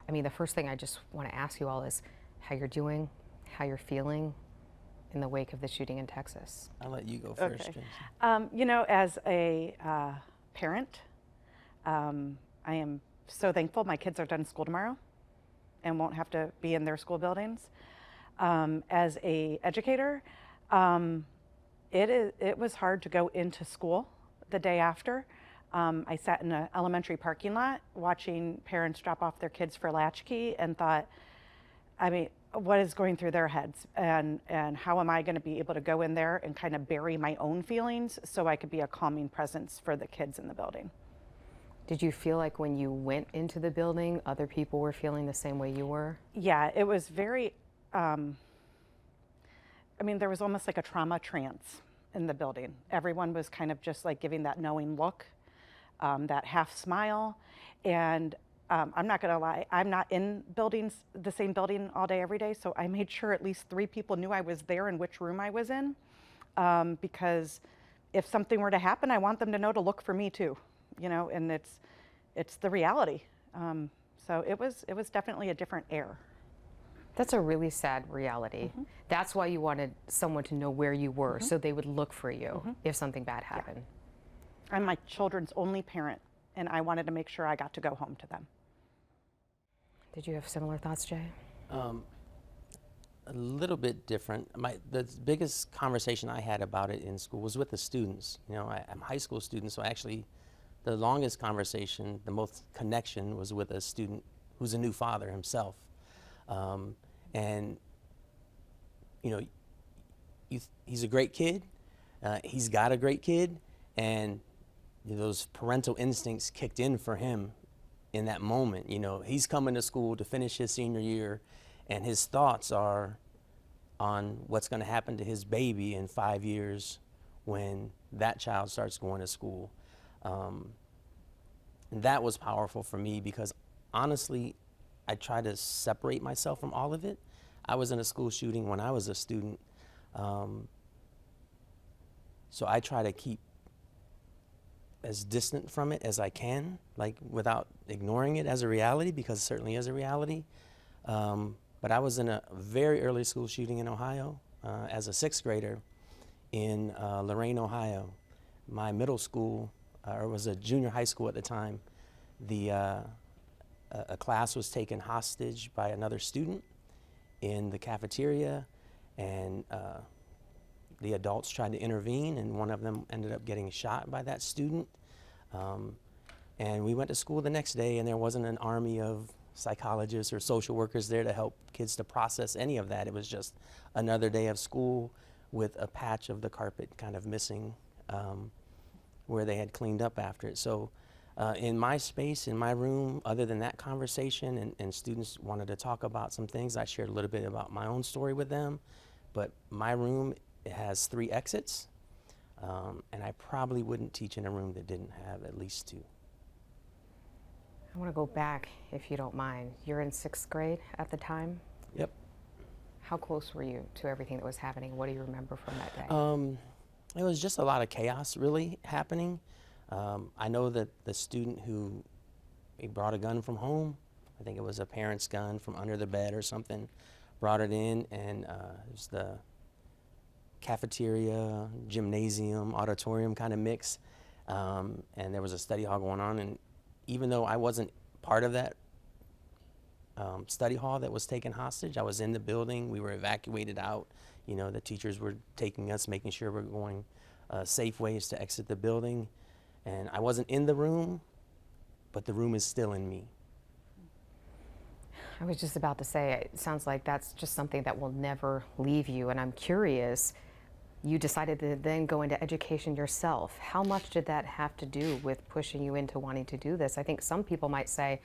I mean, the first thing I just want to ask you all is how you're doing, how you're feeling in the wake of the shooting in Texas. I'll let you go first, Okay. Tracy. You know, as a parent, I am so thankful my kids are done school tomorrow and won't have to be in their school buildings. As a educator, it was hard to go into school the day after. I sat in an elementary parking lot watching parents drop off their kids for latchkey and thought, I mean, what is going through their heads, and how am I going to be able to go in there and kind of bury my own feelings so I could be a calming presence for the kids in the building. Did you feel like when you went into the building, other people were feeling the same way you were? Yeah, it was very, I mean, there was almost like a trauma trance in the building. Everyone was kind of just like giving that knowing look, that half smile. And I'm not gonna lie, I'm not in the same building all day, every day. So I made sure at least 3 people knew I was there and which room I was in. Because if something were to happen, I want them to know to look for me too, you know, and it's the reality. So it was definitely a different air. That's a really sad reality. That's why you wanted someone to know where you were so they would look for you if something bad happened. I'm my children's only parent, and I wanted to make sure I got to go home to them. Did you have similar thoughts, Jay? A little bit different. The biggest conversation I had about it in school was with the students. You know, I'm a high school student, so actually the longest conversation, the most connection was with a student who's a new father himself. And, you know, he's a great kid. He's got a great kid, and those parental instincts kicked in for him in that moment. You know, he's coming to school to finish his senior year, and his thoughts are on what's going to happen to his baby in 5 years when that child starts going to school. And that was powerful for me because, honestly, I try to separate myself from all of it. I was in a school shooting when I was a student. So I try to keep as distant from it as I can, like without ignoring it as a reality, because it certainly is a reality. But I was in a very early school shooting in Ohio as a 6th grader in Lorain, Ohio. My middle school, or it was a junior high school at the time, a class was taken hostage by another student in the cafeteria, and the adults tried to intervene, and one of them ended up getting shot by that student. And we went to school the next day, and there wasn't an army of psychologists or social workers there to help kids to process any of that. It was just another day of school with a patch of the carpet kind of missing where they had cleaned up after it. So in my space, in my room, other than that conversation, and students wanted to talk about some things, I shared a little bit about my own story with them. But my room, it has 3 exits, and I probably wouldn't teach in a room that didn't have at least 2. I want to go back, if you don't mind. You're in 6th grade at the time? Yep. How close were you to everything that was happening? What do you remember from that day? It was just a lot of chaos really happening. I know that the student who he brought a gun from home, I think it was a parent's gun from under the bed or something, brought it in, and it was the cafeteria, gymnasium, auditorium kind of mix, and there was a study hall going on. And even though I wasn't part of that study hall that was taken hostage, I was in the building. We were evacuated out. You know, the teachers were taking us, making sure we're going safe ways to exit the building. And I wasn't in the room, but the room is still in me. I was just about to say, it sounds like that's just something that will never leave you. And I'm curious, you decided to then go into education yourself. How much did that have to do with pushing you into wanting to do this? I think some people might say,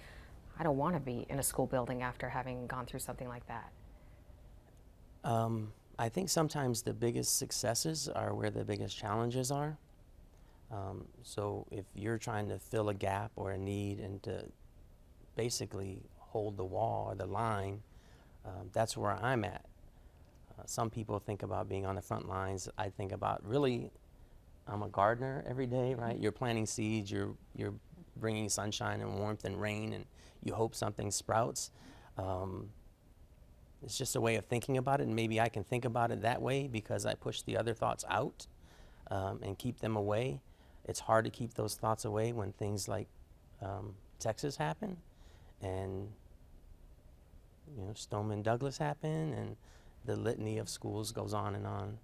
I don't want to be in a school building after having gone through something like that. I think sometimes the biggest successes are where the biggest challenges are. So if you're trying to fill a gap or a need and to basically hold the wall or the line, that's where I'm at. Some people think about being on the front lines. I think about, really, I'm a gardener every day, right? You're planting seeds, you're bringing sunshine and warmth and rain, and you hope something sprouts. It's just a way of thinking about it, and maybe I can think about it that way because I push the other thoughts out and keep them away. It's hard to keep those thoughts away when things like Texas happen, and Stoneman Douglas happen, and the litany of schools goes on and on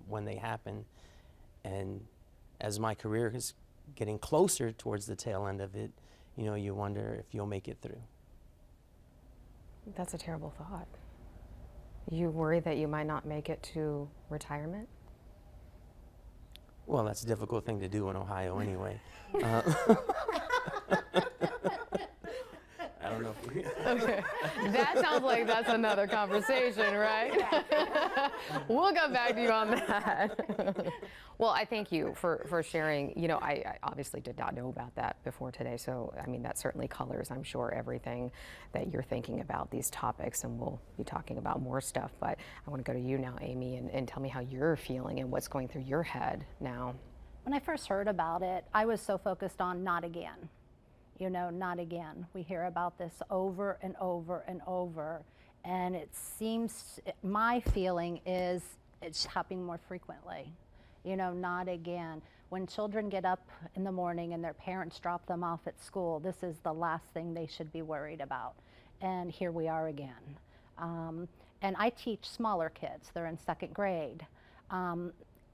when they happen. And as my career is getting closer towards the tail end of it, you wonder if you'll make it through. That's a terrible thought. You worry that you might not make it to retirement? Well, that's a difficult thing to do in Ohio anyway. I don't know if we... Okay. That sounds like that's another conversation, right? We'll come back to you on that. Well, I thank you for sharing. I obviously did not know about that before today, so I mean that certainly colors, I'm sure, everything that you're thinking about these topics, and we'll be talking about more stuff. But I want to go to you now, Amy, and tell me how you're feeling and what's going through your head now. When I first heard about it, I was so focused on not again. Not again. We hear about this over and over and over, and it seems, my feeling is it's happening more frequently. Not again. When children get up in the morning and their parents drop them off at school, this is the last thing they should be worried about. And here we are again. And I teach smaller kids. They're in second grade.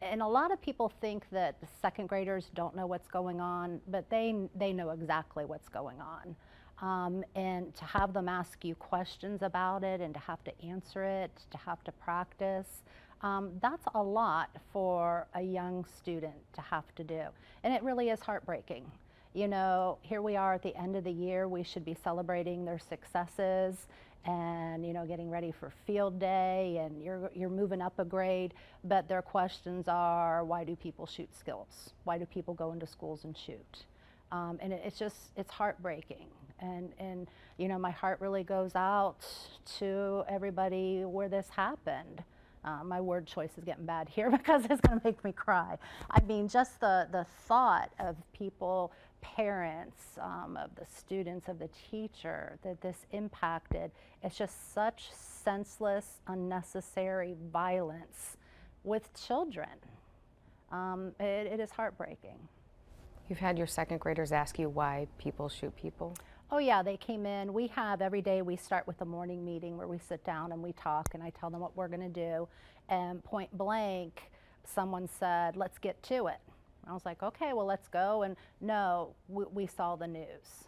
And a lot of people think that the second graders don't know what's going on, but they know exactly what's going on. And to have them ask you questions about it and to have to answer it, to have to practice, that's a lot for a young student to have to do. And it really is heartbreaking. Here we are at the end of the year, we should be celebrating their successes and getting ready for field day, and you're moving up a grade, but their questions are, why do people shoot skills? Why do people go into schools and shoot? And it's heartbreaking, and my heart really goes out to everybody where this happened. My word choice is getting bad here because it's going to make me cry. I mean, just the thought of people, parents, of the students, of the teacher that this impacted, it's just such senseless, unnecessary violence with children. It is heartbreaking. You've had your second graders ask you why people shoot people? Oh yeah, they came in. We have every day, we start with a morning meeting where we sit down and we talk, and I tell them what we're going to do. And point blank, someone said, let's get to it. I was like, okay, well, let's go. And no, we saw the news.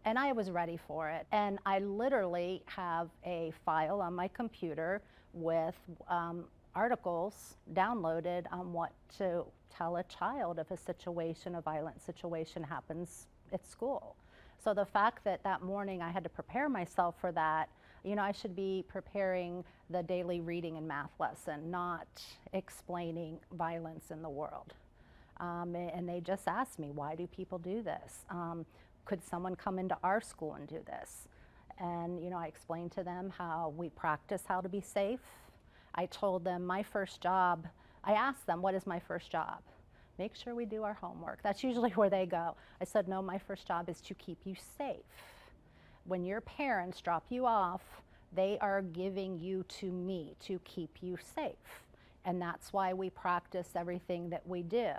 And I was ready for it. And I literally have a file on my computer with articles downloaded on what to tell a child if a situation, a violent situation happens at school. So the fact that that morning I had to prepare myself for that, I should be preparing the daily reading and math lesson, not explaining violence in the world. And they just asked me, why do people do this? Could someone come into our school and do this? And I explained to them how we practice how to be safe. I told them my first job, I asked them, what is my first job? Make sure we do our homework. That's usually where they go. I said, no, my first job is to keep you safe. When your parents drop you off, they are giving you to me to keep you safe. And that's why we practice everything that we do.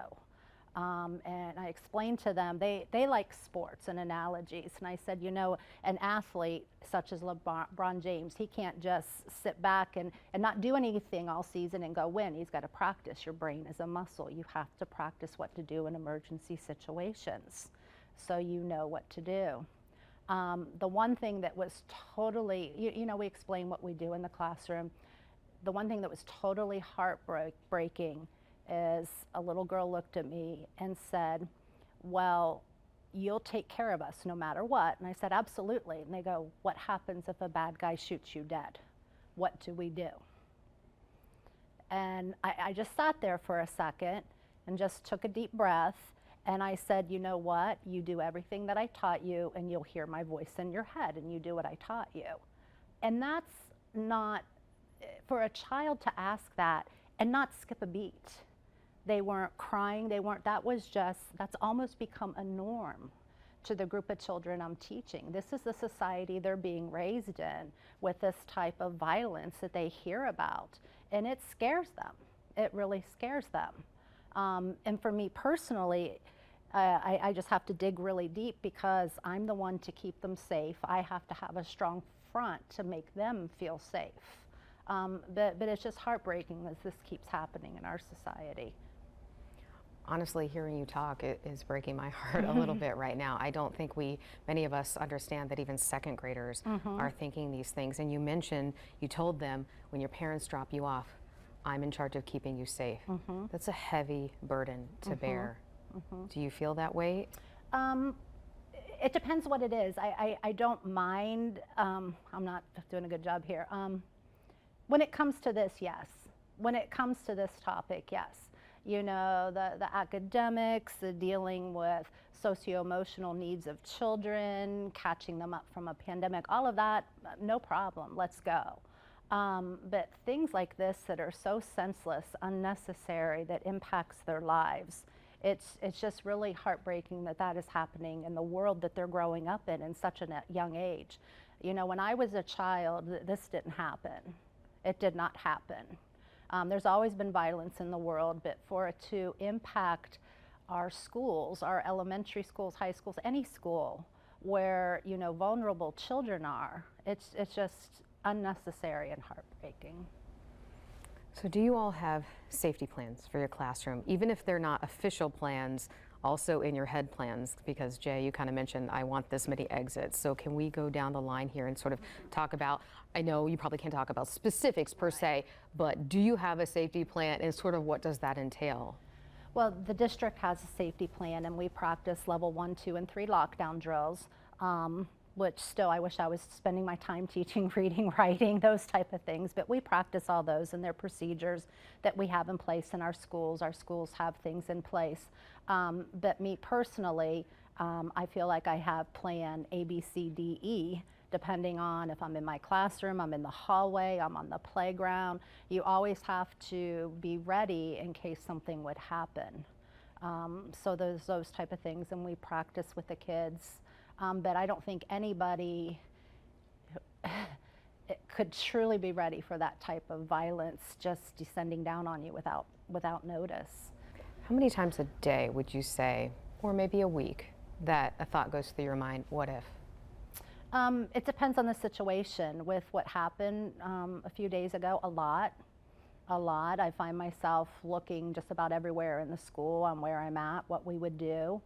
And I explained to them, they like sports and analogies. And I said, an athlete such as LeBron James, he can't just sit back and not do anything all season and go win. He's got to practice. Your brain is a muscle. You have to practice what to do in emergency situations so you know what to do. The one thing that was totally, we explain what we do in the classroom. The one thing that was totally heartbreaking is a little girl looked at me and said, well, you'll take care of us no matter what. And I said, absolutely. And they go, what happens if a bad guy shoots you dead? What do we do? And I just sat there for a second and just took a deep breath. And I said, you know what? You do everything that I taught you, and you'll hear my voice in your head, and you do what I taught you. And that's not, for a child to ask that and not skip a beat. They weren't crying, that's almost become a norm to the group of children I'm teaching. This is the society they're being raised in with this type of violence that they hear about. And it scares them. It really scares them. And for me personally, I just have to dig really deep because I'm the one to keep them safe. I have to have a strong front to make them feel safe. But it's just heartbreaking that this keeps happening in our society. Honestly, hearing you talk is breaking my heart a little bit right now. I don't think many of us understand that even second graders are thinking these things. And you mentioned, you told them when your parents drop you off, I'm in charge of keeping you safe. That's a heavy burden to bear. Do you feel that way? It depends what it is. I don't mind. I'm not doing a good job here. When it comes to this, yes. When it comes to this topic, yes. You know, the academics, the dealing with socio-emotional needs of children, catching them up from a pandemic, all of that, no problem, let's go. But things like this that are so senseless, unnecessary, that impacts their lives, it's just really heartbreaking that that is happening in the world that they're growing up in such a young age. You know, when I was a child, this didn't happen. It did not happen. There's always been violence in the world, but for it to impact our schools, our elementary schools, high schools, any school where, you know, vulnerable children are, it's just unnecessary and heartbreaking. So do you all have safety plans for your classroom, even if they're not official plans, also in your head plans? Because Jay, you kind of mentioned, I want this many exits. So can we go down the line here and sort of talk about, I know you probably can't talk about specifics per se, but do you have a safety plan and sort of what does that entail? Well, the district has a safety plan and we practice level 1, 2, and 3 lockdown drills. Which still I wish I was spending my time teaching reading, writing, those type of things, but we practice all those and their procedures that we have in place in our schools. Our schools have things in place. But me personally, I feel like I have plan A, B, C, D, E, depending on if I'm in my classroom, I'm in the hallway, I'm on the playground. You always have to be ready in case something would happen. So those type of things, and we practice with the kids. But I don't think anybody could truly be ready for that type of violence just descending down on you without notice. How many times a day would you say, or maybe a week, that a thought goes through your mind, what if? It depends on the situation. With what happened a few days ago, a lot. I find myself looking just about everywhere in the school on where I'm at, what we would do.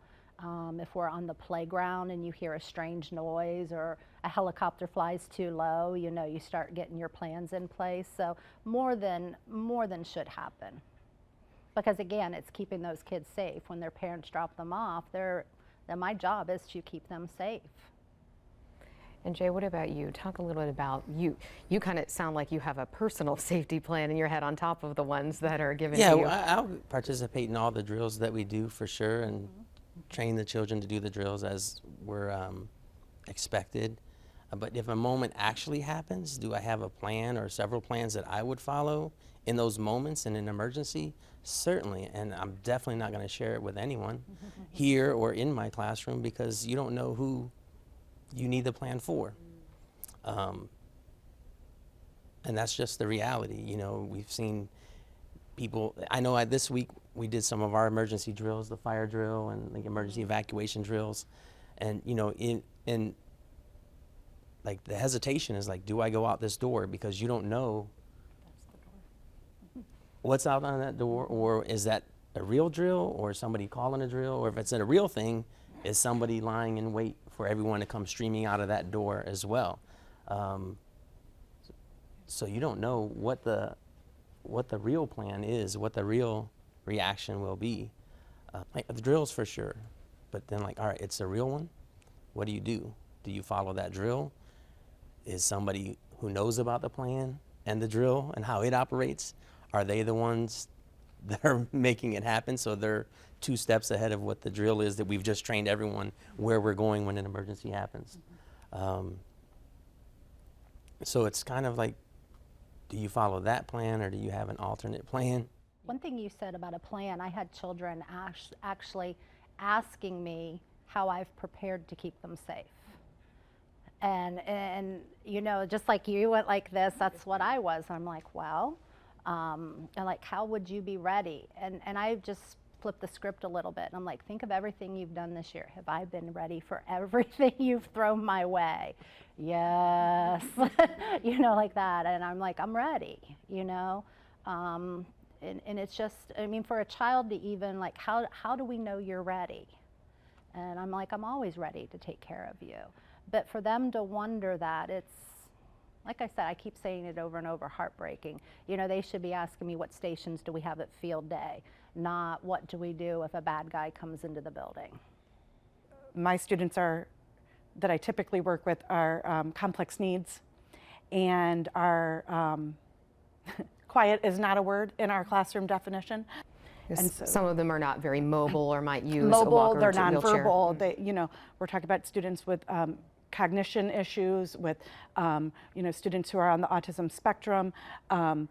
If we're on the playground and you hear a strange noise or a helicopter flies too low, you know, you start getting your plans in place. So more than should happen. Because again, it's keeping those kids safe. When their parents drop them off, then my job is to keep them safe. And Jay, what about you? Talk a little bit about you. You kind of sound like you have a personal safety plan in your head on top of the ones that are given to you. Yeah, I'll participate in all the drills that we do for sure, and train the children to do the drills as we're expected. But if a moment actually happens, do I have a plan or several plans that I would follow in those moments in an emergency? Certainly, and I'm definitely not going to share it with anyone here or in my classroom because you don't know who you need the plan for. And that's just the reality. You know, we've seen people, I know this week we did some of our emergency drills, the fire drill and the emergency evacuation drills. And, you know, in like the hesitation is like, do I go out this door? Because you don't know what's out on that door, or is that a real drill or somebody calling a drill? Or if it's a real thing, is somebody lying in wait for everyone to come streaming out of that door as well? So you don't know what the real plan is, what the real reaction will be. Like the drills for sure, but then like, all right, it's a real one. What do you do? Do you follow that drill? Is somebody who knows about the plan and the drill and how it operates, are they the ones that are making it happen? So they're 2 steps ahead of what the drill is that we've just trained everyone where we're going when an emergency happens. So it's kind of like, do you follow that plan or do you have an alternate plan? One thing you said about a plan, I had children actually asking me how I've prepared to keep them safe. And you know, just like you went like this, that's what I was. I'm like, well, and like, how would you be ready? And I just flipped the script a little bit. And I'm like, think of everything you've done this year. Have I been ready for everything you've thrown my way? Yes. You know, like that. And I'm like, I'm ready, you know? And it's just, I mean, for a child to even like, how do we know you're ready? And I'm like, I'm always ready to take care of you. But for them to wonder that, it's, like I said, I keep saying it over and over, heartbreaking. You know, they should be asking me, what stations do we have at field day? Not what do we do if a bad guy comes into the building. My students that I typically work with are complex needs, and are quiet is not a word in our classroom definition. And so, some of them are not very mobile or might use mobile, a walker they're or wheelchair. nonverbal. They, you know, we're talking about students with cognition issues, with you know, students who are on the autism spectrum, and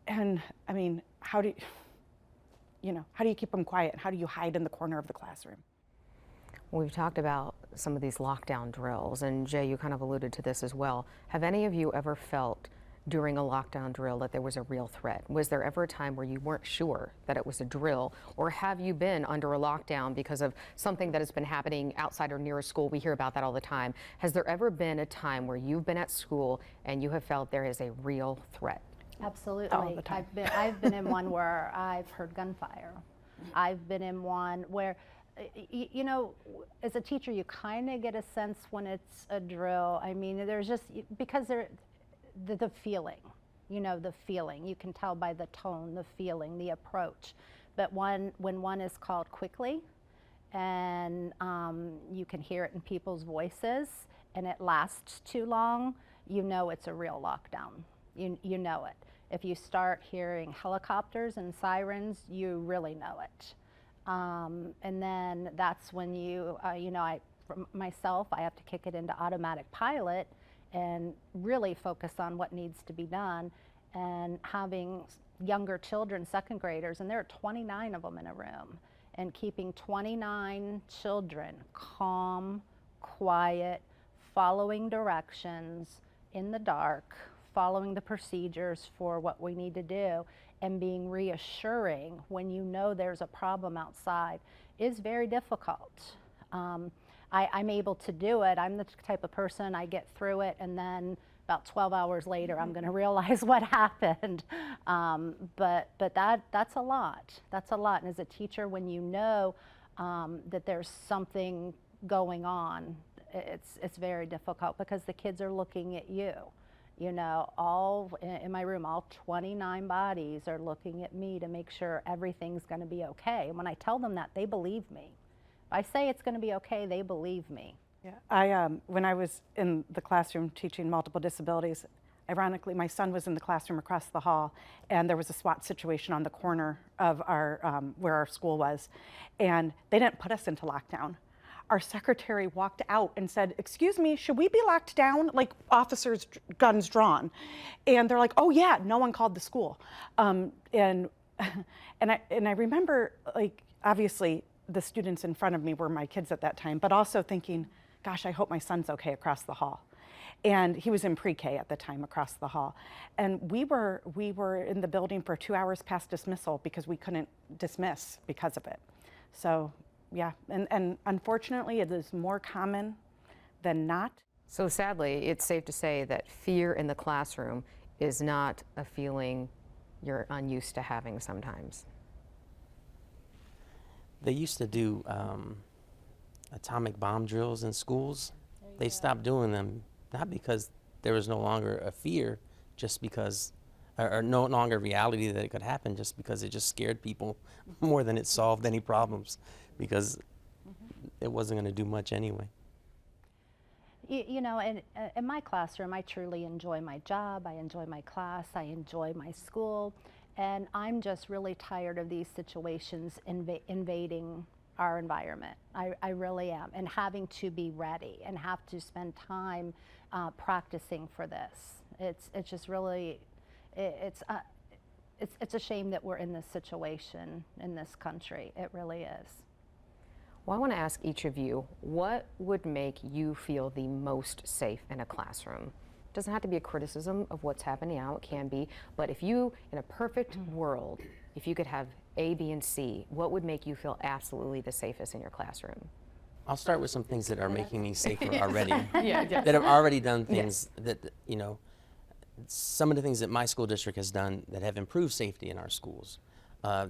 I mean, how do you keep them quiet? How do you hide in the corner of the classroom? We've talked about some of these lockdown drills, and Jay, you kind of alluded to this as well. Have any of you ever felt during a lockdown drill that there was a real threat? Was there ever a time where you weren't sure that it was a drill, or have you been under a lockdown because of something that has been happening outside or near a school? We hear about that all the time. Has there ever been a time where you've been at school and you have felt there is a real threat? Absolutely. All the time. I've been in one where I've heard gunfire. I've been in one where, you know, as a teacher, you kind of get a sense when it's a drill. I mean, there's just, because the feeling, you know, the feeling. You can tell by the tone, the feeling, the approach. But when one is called quickly, and you can hear it in people's voices, and it lasts too long, you know it's a real lockdown. You know it. If you start hearing helicopters and sirens, you really know it. And then that's when you know, for myself, I have to kick it into automatic pilot and really focus on what needs to be done. And having younger children, second graders, and there are 29 of them in a room, and keeping 29 children calm, quiet, following directions in the dark, following the procedures for what we need to do, and being reassuring when you know there's a problem outside is very difficult. I'm able to do it. I'm the type of person, I get through it, and then about 12 hours later, I'm going to realize what happened. But that's a lot. That's a lot. And as a teacher, when you know that there's something going on, it's very difficult, because the kids are looking at you. You know, all in my room, all 29 bodies are looking at me to make sure everything's going to be okay. And when I tell them that, they believe me. If I say it's going to be okay, they believe me. Yeah, when I was in the classroom teaching multiple disabilities, ironically, my son was in the classroom across the hall, and there was a SWAT situation on the corner of our where our school was, and they didn't put us into lockdown. Our secretary walked out and said, "Excuse me, should we be locked down?" Like, officers, guns drawn. And they're like, "Oh yeah," no one called the school. And I remember, like, obviously the students in front of me were my kids at that time, but also thinking, gosh, I hope my son's okay across the hall. And he was in pre-K at the time, across the hall. And we were in the building for 2 hours past dismissal because we couldn't dismiss because of it. So yeah, and unfortunately it is more common than not. So sadly, it's safe to say that fear in the classroom is not a feeling you're unused to having sometimes. They used to do atomic bomb drills in schools. They stopped doing them, not because there was no longer a fear, just because, or no longer reality that it could happen, just because it just scared people more than it solved any problems, because it wasn't going to do much anyway. You know, in my classroom, I truly enjoy my job, I enjoy my class, I enjoy my school, and I'm just really tired of these situations invading our environment. I really am, and having to be ready and have to spend time practicing for this. It's just really, it's a shame that we're in this situation in this country. It really is. Well, I want to ask each of you, what would make you feel the most safe in a classroom? It doesn't have to be a criticism of what's happening now, it can be, but if you, in a perfect world, if you could have A, B, and C, what would make you feel absolutely the safest in your classroom? I'll start with some things that are making me safer already. Yeah. That have already done things that, you know, some of the things that my school district has done that have improved safety in our schools.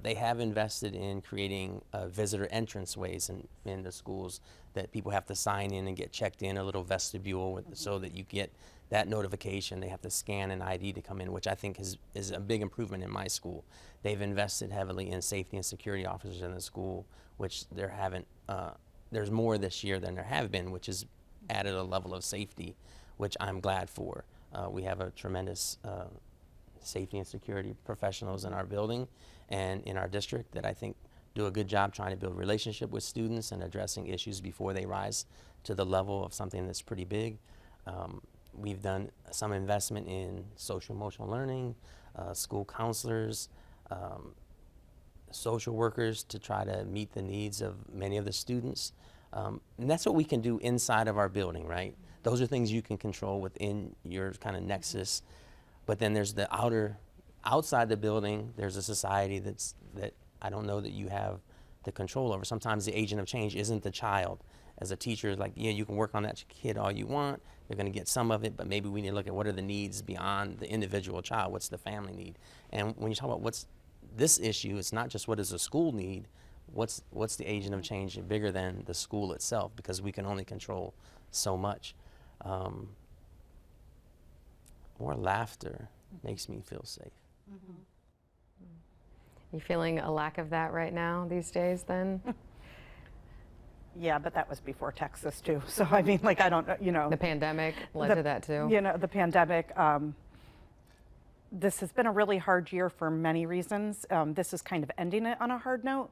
They have invested in creating visitor entrance ways in the schools that people have to sign in and get checked in, a little vestibule so that you get that notification. They have to scan an ID to come in, which I think is a big improvement in my school. They've invested heavily in safety and security officers in the school, which there's more this year than there have been, which has added a level of safety, which I'm glad for. We have a tremendous safety and security professionals in our building and in our district that I think do a good job trying to build relationship with students and addressing issues before they rise to the level of something that's pretty big. We've done some investment in social emotional learning, school counselors, social workers to try to meet the needs of many of the students. And that's what we can do inside of our building, right? Those are things you can control within your kind of nexus. But then there's the outside the building, there's a society that I don't know that you have the control over. Sometimes the agent of change isn't the child. As a teacher, like, yeah, you can work on that kid all you want. You're going to get some of it, but maybe we need to look at what are the needs beyond the individual child. What's the family need? And when you talk about what's this issue, it's not just what does the school need. What's the agent of change bigger than the school itself, because we can only control so much. More laughter makes me feel safe. You feeling a lack of that right now these days then? Yeah, but that was before Texas too. So I mean, like, I don't, you know. The pandemic led to that too? You know, the pandemic. This has been a really hard year for many reasons. This is kind of ending it on a hard note,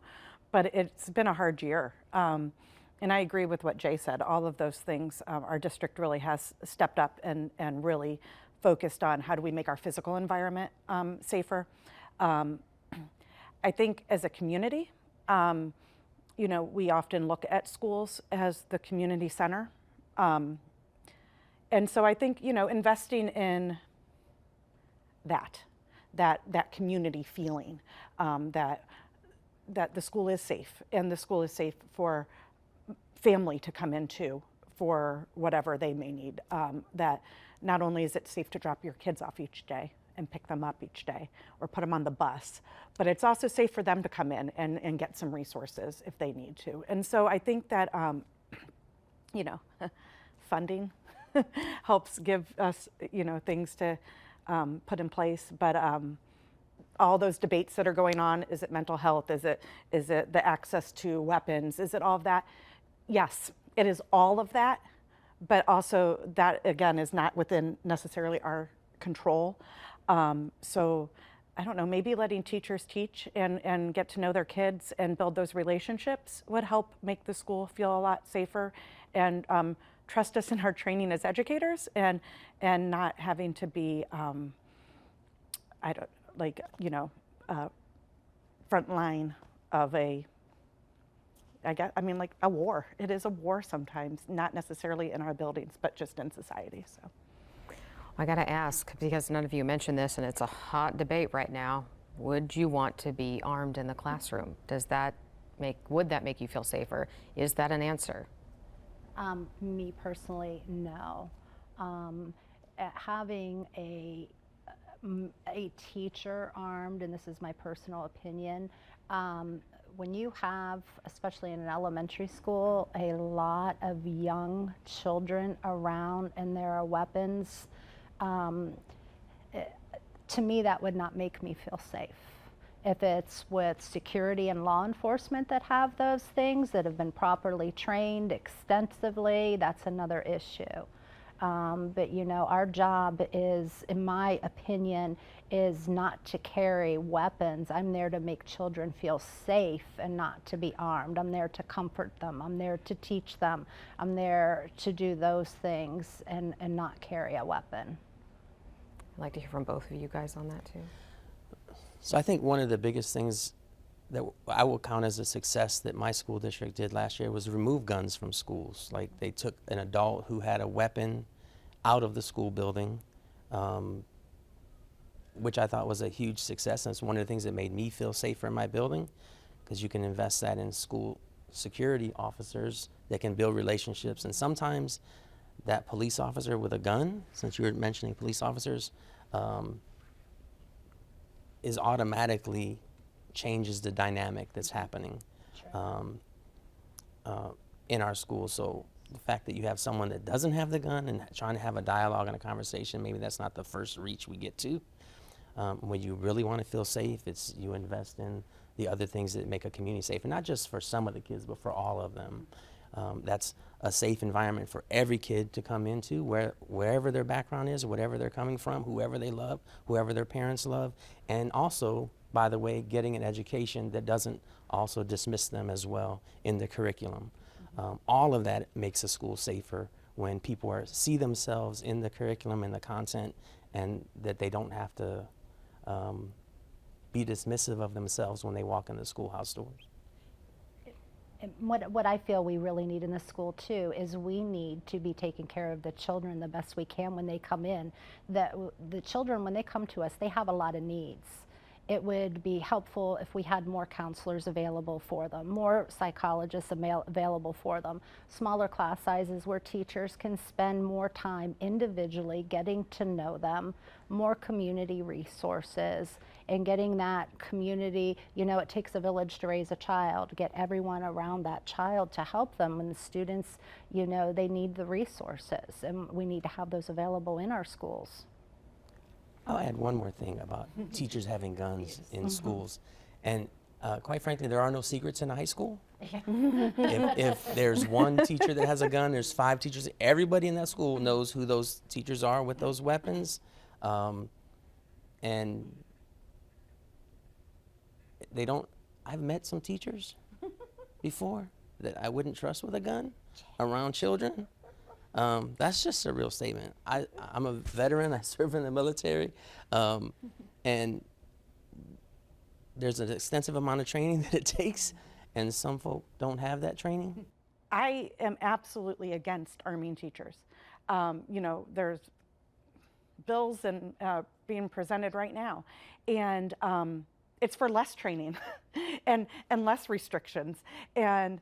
but it's been a hard year. And I agree with what Jay said. All of those things, our district really has stepped up and really focused on how do we make our physical environment safer. I think as a community, you know, we often look at schools as the community center. And so I think, you know, investing in that community feeling, that the school is safe, and the school is safe for family to come into for whatever they may need. That not only is it safe to drop your kids off each day and pick them up each day or put them on the bus, but it's also safe for them to come in and get some resources if they need to. And so I think that, you know, funding helps give us, you know, things to put in place, but all those debates that are going on, is it mental health, is it the access to weapons, is it all of that? Yes, it is all of that, but also that, again, is not within necessarily our control. So I don't know, maybe letting teachers teach and get to know their kids and build those relationships would help make the school feel a lot safer, and trust us in our training as educators, and not having to be, I don't, like, you know, front line of I mean, like a war. It is a war sometimes, not necessarily in our buildings, but just in society, so. I got to ask, because none of you mentioned this, and it's a hot debate right now. Would you want to be armed in the classroom? Would that make you feel safer? Is that an answer? Me personally, no. Having a teacher armed, and this is my personal opinion, when you have, especially in an elementary school, a lot of young children around and there are weapons, to me that would not make me feel safe. If it's with security and law enforcement that have those things, that have been properly trained extensively, that's another issue. But you know, our job is, in my opinion, is not to carry weapons. I'm there to make children feel safe and not to be armed. I'm there to comfort them. I'm there to teach them. I'm there to do those things and not carry a weapon. I'd like to hear from both of you guys on that too. So I think one of the biggest things that I will count as a success that my school district did last year was remove guns from schools. Like, they took an adult who had a weapon out of the school building, which I thought was a huge success. And it's one of the things that made me feel safer in my building, because you can invest that in school security officers that can build relationships. And sometimes that police officer with a gun, since you were mentioning police officers, is automatically changes the dynamic that's happening in our schools. So the fact that you have someone that doesn't have the gun and trying to have a dialogue and a conversation, maybe that's not the first reach we get to. When you really want to feel safe, it's you invest in the other things that make a community safe, and not just for some of the kids, but for all of them. That's a safe environment for every kid to come into, wherever their background is, whatever they're coming from, whoever they love, whoever their parents love, and also, by the way, getting an education that doesn't also dismiss them as well in the curriculum. All of that makes a school safer when people see themselves in the curriculum and the content, and that they don't have to be dismissive of themselves when they walk in the schoolhouse doors. And what I feel we really need in the school too is we need to be taking care of the children the best we can when they come in. The children, when they come to us, they have a lot of needs. It would be helpful if we had more counselors available for them, more psychologists available for them, smaller class sizes where teachers can spend more time individually getting to know them, more community resources, and getting that community, you know, it takes a village to raise a child, get everyone around that child to help them. When the students, you know, they need the resources, and we need to have those available in our schools. I'll add one more thing about teachers having guns in schools. And quite frankly, there are no secrets in high school. If there's one teacher that has a gun, there's 5 teachers. Everybody in that school knows who those teachers are with those weapons. And they don't, I've met some teachers before that I wouldn't trust with a gun around children. That's just a real statement. I'm a veteran. I serve in the military, and there's an extensive amount of training that it takes, and some folk don't have that training. I am absolutely against arming teachers. You know, there's bills and being presented right now, and it's for less training and less restrictions. And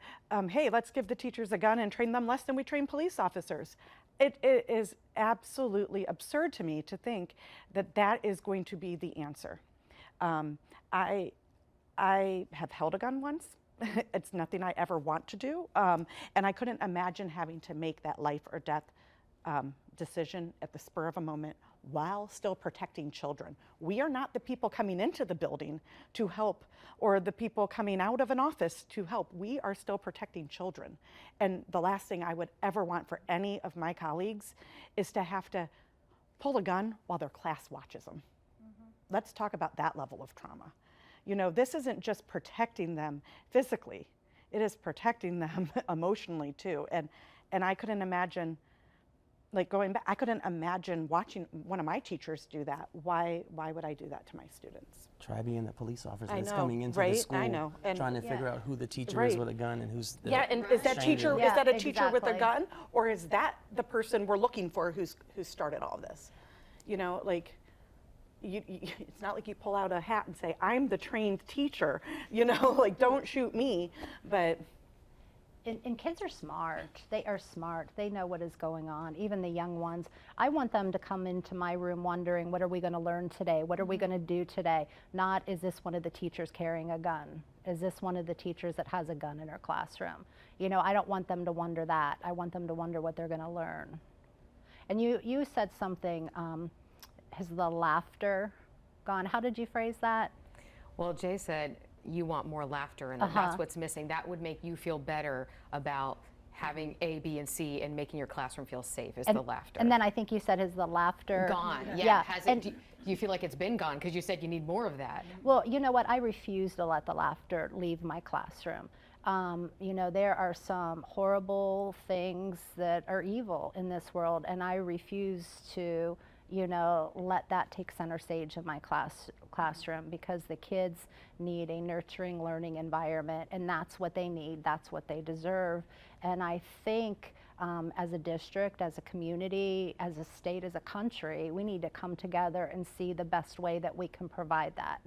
hey, let's give the teachers a gun and train them less than we train police officers. It is absolutely absurd to me to think that that is going to be the answer. I have held a gun once. It's nothing I ever want to do. And I couldn't imagine having to make that life or death decision at the spur of a moment while still protecting children. We are not the people coming into the building to help, or the people coming out of an office to help. We are still protecting children. And the last thing I would ever want for any of my colleagues is to have to pull a gun while their class watches them. Let's talk about that level of trauma. You know, this isn't just protecting them physically, it is protecting them emotionally too. And I couldn't imagine, like, going back, I couldn't imagine watching one of my teachers do that. Why would I do that to my students? Try being the police officer I that's know, coming into right? the school, I know. And trying to figure out who the teacher Right. is with a gun and who's the Yeah, and is that stranger. teacher, Yeah, is that a teacher with a exactly. gun? Or is that the person we're looking for who started all this? You know, like, it's not like you pull out a hat and say, I'm the trained teacher, you know, like, don't shoot me, but. And kids are smart. They are smart. They know what is going on, even the young ones. I want them to come into my room wondering, what are we going to learn today? What are we going to do today? Not, is this one of the teachers carrying a gun? Is this one of the teachers that has a gun in her classroom? You know, I don't want them to wonder that. I want them to wonder what they're going to learn. And you said something, has the laughter gone? How did you phrase that? Well, Jay said you want more laughter, and that's what's missing. That would make you feel better about having A, B, and C and making your classroom feel safe is the laughter. And then I think you said, has the laughter Gone. Yeah. Yeah. Has it, do you feel like it's been gone? Because you said you need more of that. Well, you know what? I refuse to let the laughter leave my classroom. You know, there are some horrible things that are evil in this world, and I refuse to let that take center stage in my classroom, because the kids need a nurturing learning environment, and that's what they need, that's what they deserve. And I think as a district, as a community, as a state, as a country, we need to come together and see the best way that we can provide that.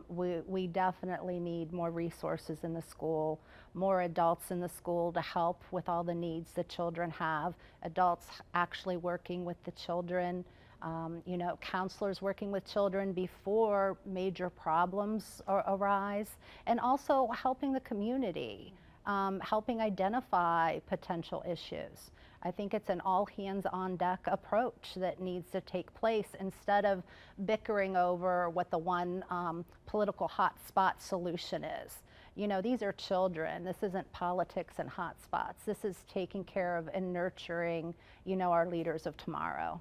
We definitely need more resources in the school, more adults in the school to help with all the needs the children have, adults actually working with the children, counselors working with children before major problems arise, and also helping the community, helping identify potential issues. I think it's an all hands on deck approach that needs to take place, instead of bickering over what the one political hotspot solution is. These are children. This isn't politics and hotspots. This is taking care of and nurturing, our leaders of tomorrow.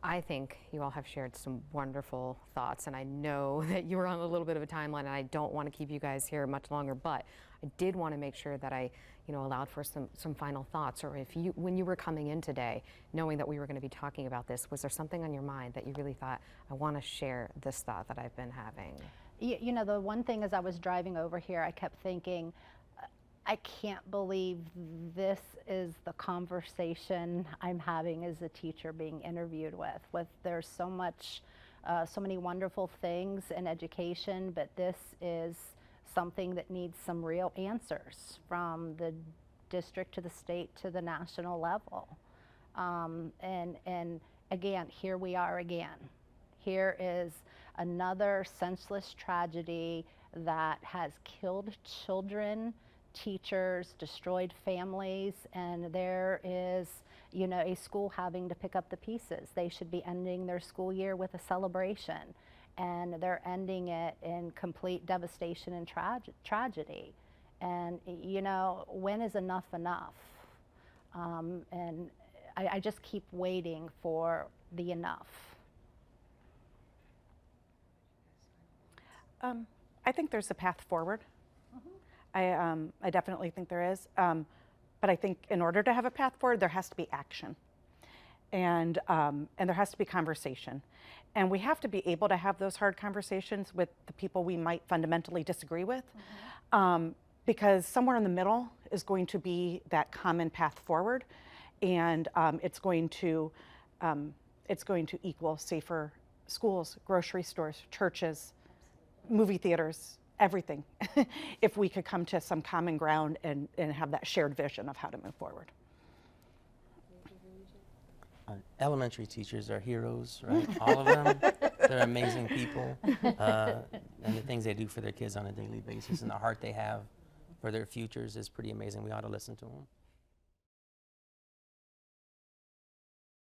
I think you all have shared some wonderful thoughts, and I know that you were on a little bit of a timeline, and I don't want to keep you guys here much longer, but I did want to make sure that I allowed for some final thoughts. Or if you, when you were coming in today, knowing that we were going to be talking about this, was there something on your mind that you really thought, I want to share this thought that I've been having? The one thing, as I was driving over here, I kept thinking, I can't believe this is the conversation I'm having as a teacher being interviewed with. There's so many wonderful things in education, but this is something that needs some real answers from the district to the state to the national level. And again, here we are again. Here is another senseless tragedy that has killed children, teachers, destroyed families, and there is, a school having to pick up the pieces. They should be ending their school year with a celebration, and they're ending it in complete devastation and tragedy. And, when is enough enough? And I just keep waiting for the enough. I think there's a path forward. I definitely think there is. But I think in order to have a path forward, there has to be action. And there has to be conversation. And we have to be able to have those hard conversations with the people we might fundamentally disagree with. Because somewhere in the middle is going to be that common path forward. And it's going to equal safer schools, grocery stores, churches, movie theaters, everything, if we could come to some common ground and have that shared vision of how to move forward. Elementary teachers are heroes, right? All of them. They're amazing people. And the things they do for their kids on a daily basis and the heart they have for their futures is pretty amazing. We ought to listen to them.